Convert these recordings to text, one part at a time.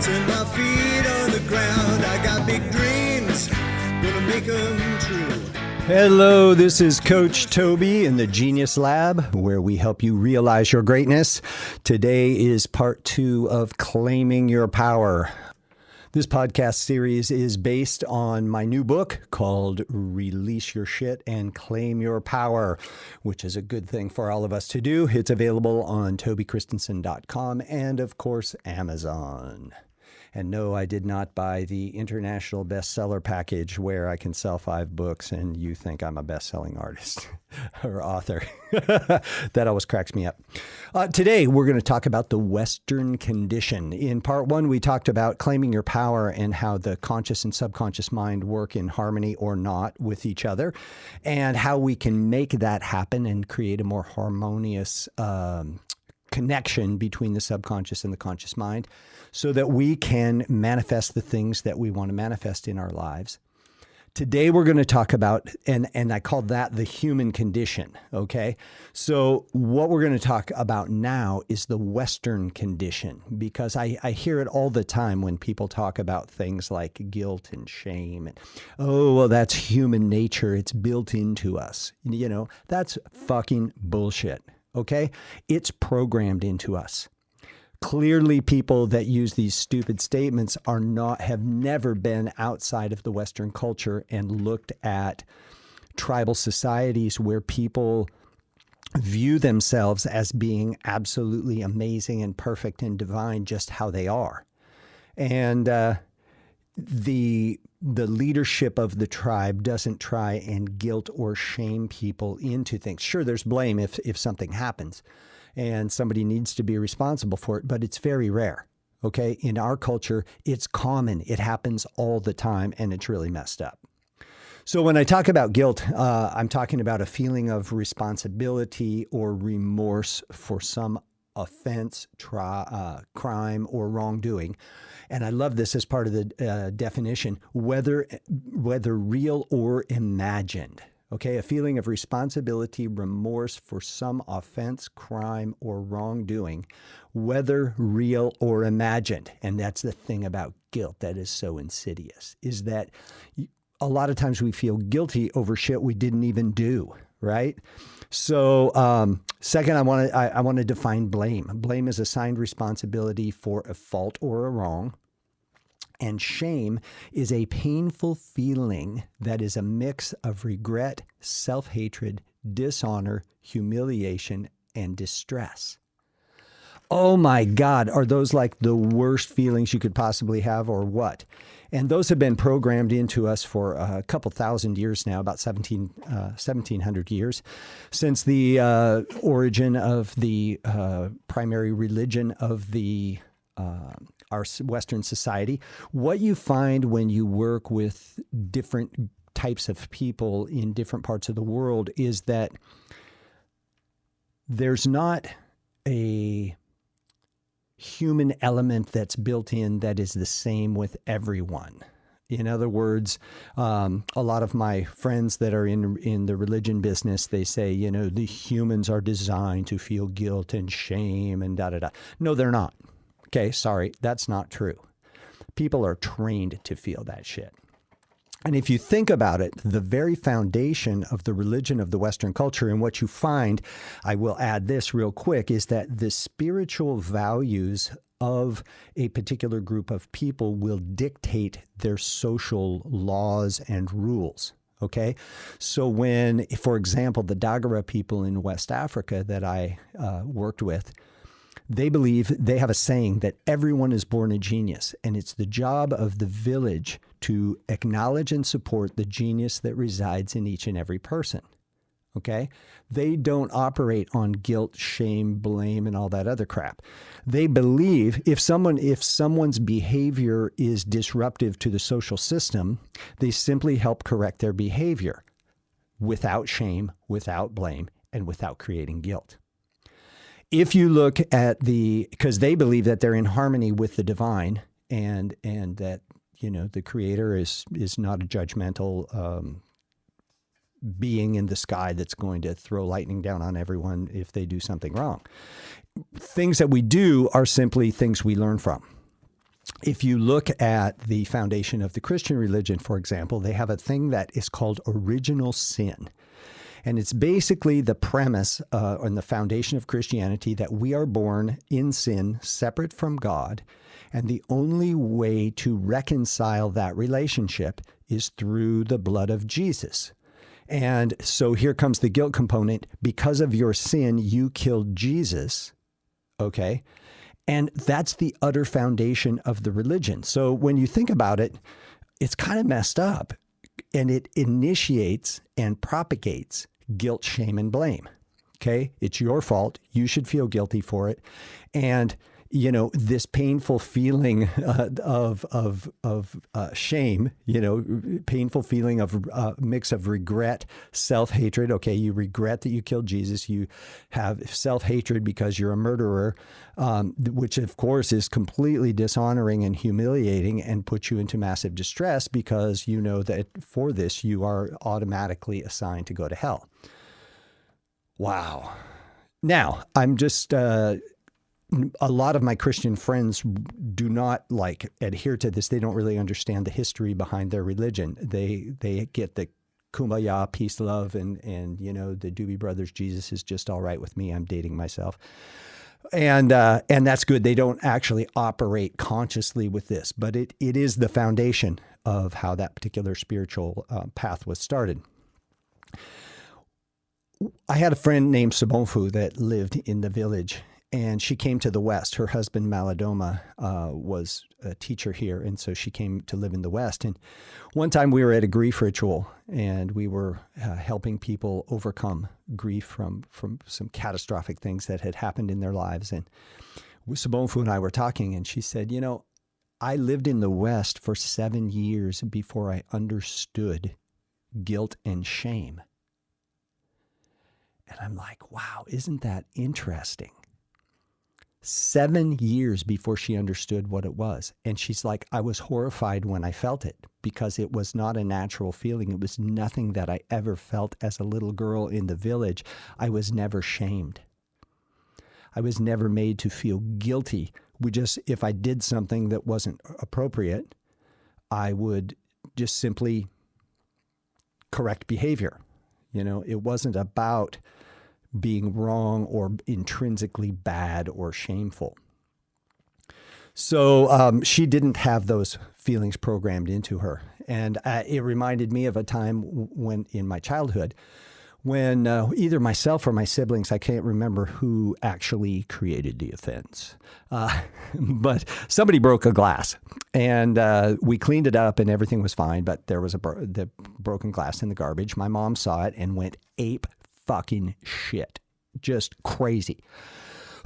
planting my feet on the ground. I got big dreams, gonna make them true. Hello, this is Coach Toby in the GeniusLab, where we help you realize your greatness. Today is part 2 of Claiming Your Power. This podcast series is based on my new book called Release Your Shit and Claim Your Power, which is a good thing for all of us to do. It's available on tobychristensen.com and, of course, Amazon. And no, I did not buy the international bestseller package where I can sell 5 books and you think I'm a best-selling artist or author. That always cracks me up. Today, we're going to talk about the Western condition. In part 1, we talked about claiming your power and how the conscious and subconscious mind work in harmony or not with each other, and how we can make that happen and create a more harmonious connection between the subconscious and the conscious mind so that we can manifest the things that we want to manifest in our lives. Today, we're going to talk about, and I call that the human condition, okay? So what we're going to talk about now is the Western condition, because I hear it all the time when people talk about things like guilt and shame. And, oh, well, that's human nature. It's built into us. You know, that's fucking bullshit, okay? It's programmed into us. Clearly, people that use these stupid statements have never been outside of the Western culture and looked at tribal societies where people view themselves as being absolutely amazing and perfect and divine just how they are. And the leadership of the tribe doesn't try and guilt or shame people into things. Sure, there's blame if something happens and somebody needs to be responsible for it, but it's very rare, okay? In our culture, it's common. It happens all the time, and it's really messed up. So when I talk about guilt, I'm talking about a feeling of responsibility or remorse for some offense, crime, or wrongdoing. And I love this as part of the definition, whether real or imagined. Okay, a feeling of responsibility, remorse for some offense, crime, or wrongdoing, whether real or imagined. And that's the thing about guilt that is so insidious, is that a lot of times we feel guilty over shit we didn't even do, right? So second, I want to define blame. Blame is assigned responsibility for a fault or a wrong. And shame is a painful feeling that is a mix of regret, self-hatred, dishonor, humiliation, and distress. Oh my God, are those like the worst feelings you could possibly have, or what? And those have been programmed into us for a couple thousand years now, about 1700 years, since the origin of the primary religion of our Western society. What you find when you work with different types of people in different parts of the world is that there's not a human element that's built in that is the same with everyone. In other words, a lot of my friends that are in the religion business, they say, you know, the humans are designed to feel guilt and shame and da-da-da. No, they're not. Okay, sorry, that's not true. People are trained to feel that shit. And if you think about it, the very foundation of the religion of the Western culture, and what you find, I will add this real quick, is that the spiritual values of a particular group of people will dictate their social laws and rules. Okay, so when, for example, the Dagara people in West Africa that I worked with, they believe, they have a saying that everyone is born a genius, and it's the job of the village to acknowledge and support the genius that resides in each and every person. Okay? They don't operate on guilt, shame, blame, and all that other crap. They believe if someone's behavior is disruptive to the social system, they simply help correct their behavior without shame, without blame, and without creating guilt. If you look at because they believe that they're in harmony with the divine, and that, you know, the creator is not a judgmental being in the sky that's going to throw lightning down on everyone if they do something wrong. Things that we do are simply things we learn from. if you look at the foundation of the Christian religion, for example, they have a thing that is called original sin. And it's basically the premise and the foundation of Christianity that we are born in sin, separate from God. And the only way to reconcile that relationship is through the blood of Jesus. And so here comes the guilt component. Because of your sin, you killed Jesus. Okay. And that's the utter foundation of the religion. So when you think about it, it's kind of messed up. And it initiates and propagates guilt, shame, and blame. Okay? It's your fault. You should feel guilty for it. And, you know, this painful feeling of shame, you know, painful feeling of mix of regret, self-hatred. Okay, you regret that you killed Jesus. You have self-hatred because you're a murderer, which of course is completely dishonoring and humiliating and puts you into massive distress because you know that for this you are automatically assigned to go to hell. Wow. Now, I'm just... a lot of my Christian friends do not adhere to this. They don't really understand the history behind their religion. They get the kumbaya, peace, love, and you know, the Doobie Brothers, Jesus is just all right with me. I'm dating myself. And that's good. They don't actually operate consciously with this, but it is the foundation of how that particular spiritual path was started. I had a friend named Sabonfu that lived in the village. And she came to the West. Her husband, Malidoma, was a teacher here. And so she came to live in the West. And one time we were at a grief ritual and we were helping people overcome grief from some catastrophic things that had happened in their lives. And Sabonfu and I were talking and she said, you know, I lived in the West for 7 years before I understood guilt and shame. And I'm like, wow, isn't that interesting? 7 years before she understood what it was. And she's like, I was horrified when I felt it because it was not a natural feeling. It was nothing that I ever felt as a little girl in the village. I was never shamed. I was never made to feel guilty. If I did something that wasn't appropriate, I would just simply correct behavior. You know, it wasn't about being wrong or intrinsically bad or shameful. So she didn't have those feelings programmed into her. And it reminded me of a time when in my childhood when either myself or my siblings, I can't remember who actually created the offense, but somebody broke a glass and we cleaned it up and everything was fine, but there was the broken glass in the garbage. My mom saw it and went ape fucking shit. Just crazy.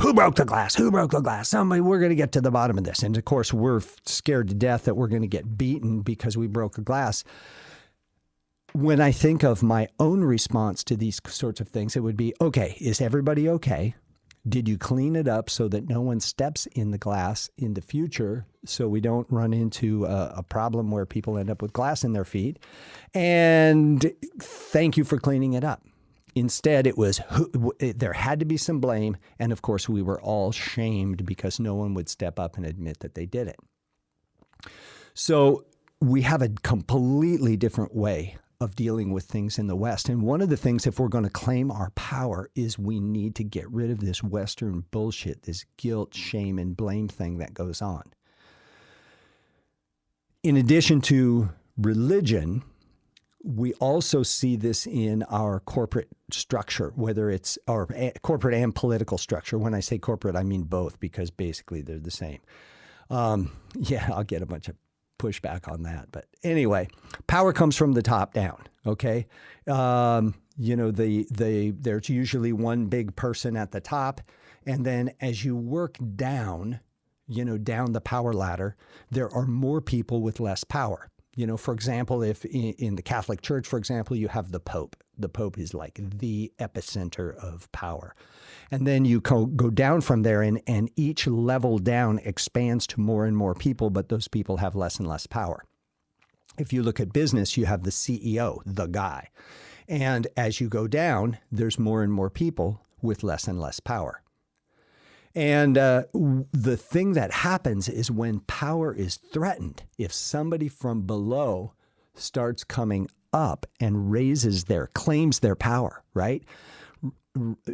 Who broke the glass? Who broke the glass? Somebody, we're going to get to the bottom of this. And of course, we're scared to death that we're going to get beaten because we broke a glass. When I think of my own response to these sorts of things, it would be, okay, is everybody okay? Did you clean it up so that no one steps in the glass in the future so we don't run into a problem where people end up with glass in their feet? And thank you for cleaning it up. Instead, there had to be some blame. And of course, we were all shamed because no one would step up and admit that they did it. So we have a completely different way of dealing with things in the West. And one of the things, if we're going to claim our power, is we need to get rid of this Western bullshit, this guilt, shame, and blame thing that goes on. In addition to religion, we also see this in our corporate structure, whether it's our corporate and political structure. When I say corporate, I mean both, because basically they're the same. Yeah, I'll get a bunch of pushback on that. But anyway, power comes from the top down, okay? You know, there's usually one big person at the top, and then as you work down, you know, down the power ladder, there are more people with less power. You know, for example, if in the Catholic Church, for example, you have the Pope. The Pope is like the epicenter of power. And then you go down from there, and each level down expands to more and more people, but those people have less and less power. If you look at business, you have the CEO, the guy. And as you go down, there's more and more people with less and less power. And the thing that happens is when power is threatened, if somebody from below starts coming up and claims their power, right?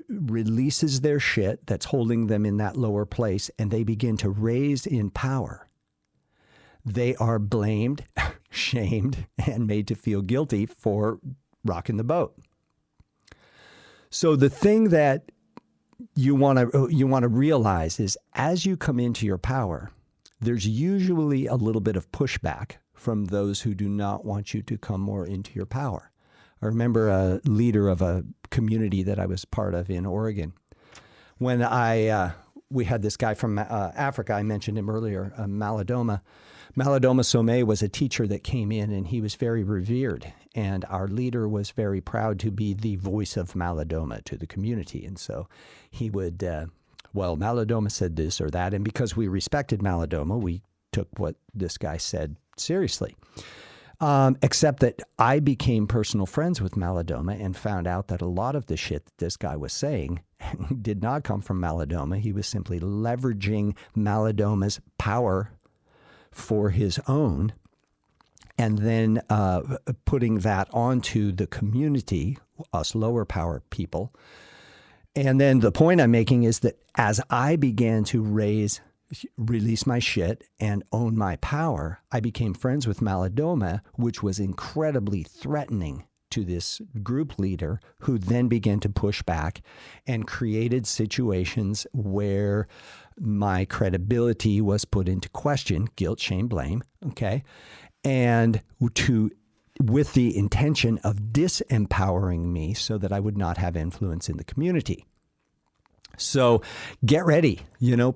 Releases their shit that's holding them in that lower place, and they begin to raise in power. They are blamed, shamed, and made to feel guilty for rocking the boat. So the thing that you want to realize is as you come into your power, there's usually a little bit of pushback from those who do not want you to come more into your power. I remember a leader of a community that I was part of in Oregon. When we had this guy from Africa, I mentioned him earlier, Malidoma. Malidoma Somé was a teacher that came in, and he was very revered. And our leader was very proud to be the voice of Malidoma to the community. And so he would, Malidoma said this or that. And because we respected Malidoma, we took what this guy said seriously. Except that I became personal friends with Malidoma and found out that a lot of the shit that this guy was saying did not come from Malidoma. He was simply leveraging Malidoma's power for his own and then putting that onto the community, us lower power people. And then the point I'm making is that as I began to release my shit and own my power, I became friends with Malidoma, which was incredibly threatening to this group leader, who then began to push back and created situations where my credibility was put into question, guilt, shame, blame, okay? And with the intention of disempowering me so that I would not have influence in the community. So get ready,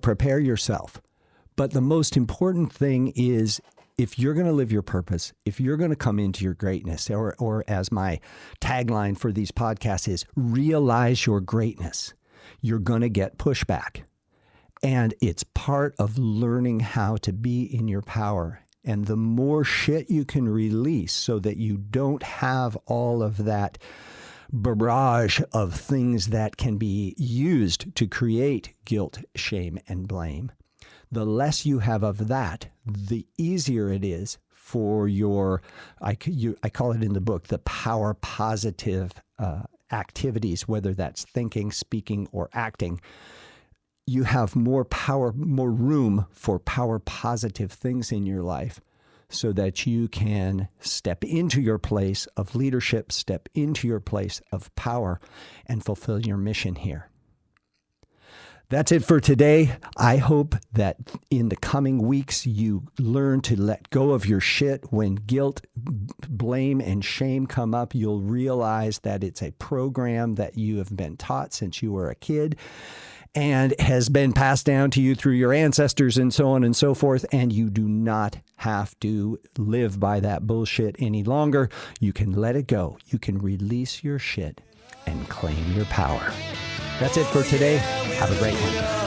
prepare yourself. But the most important thing is, if you're going to live your purpose, if you're going to come into your greatness, or as my tagline for these podcasts is, realize your greatness, you're going to get pushback. And it's part of learning how to be in your power. And the more shit you can release so that you don't have all of that barrage of things that can be used to create guilt, shame, and blame, the less you have of that, the easier it is for your, I call it in the book, the power positive activities, whether that's thinking, speaking, or acting. You have more power, more room for power positive things in your life so that you can step into your place of leadership, step into your place of power, and fulfill your mission here. That's it for today. I hope that in the coming weeks, you learn to let go of your shit. When guilt, blame, and shame come up, you'll realize that it's a program that you have been taught since you were a kid and has been passed down to you through your ancestors and so on and so forth. And you do not have to live by that bullshit any longer. You can let it go. You can release your shit and claim your power. That's it for today. Have a great one.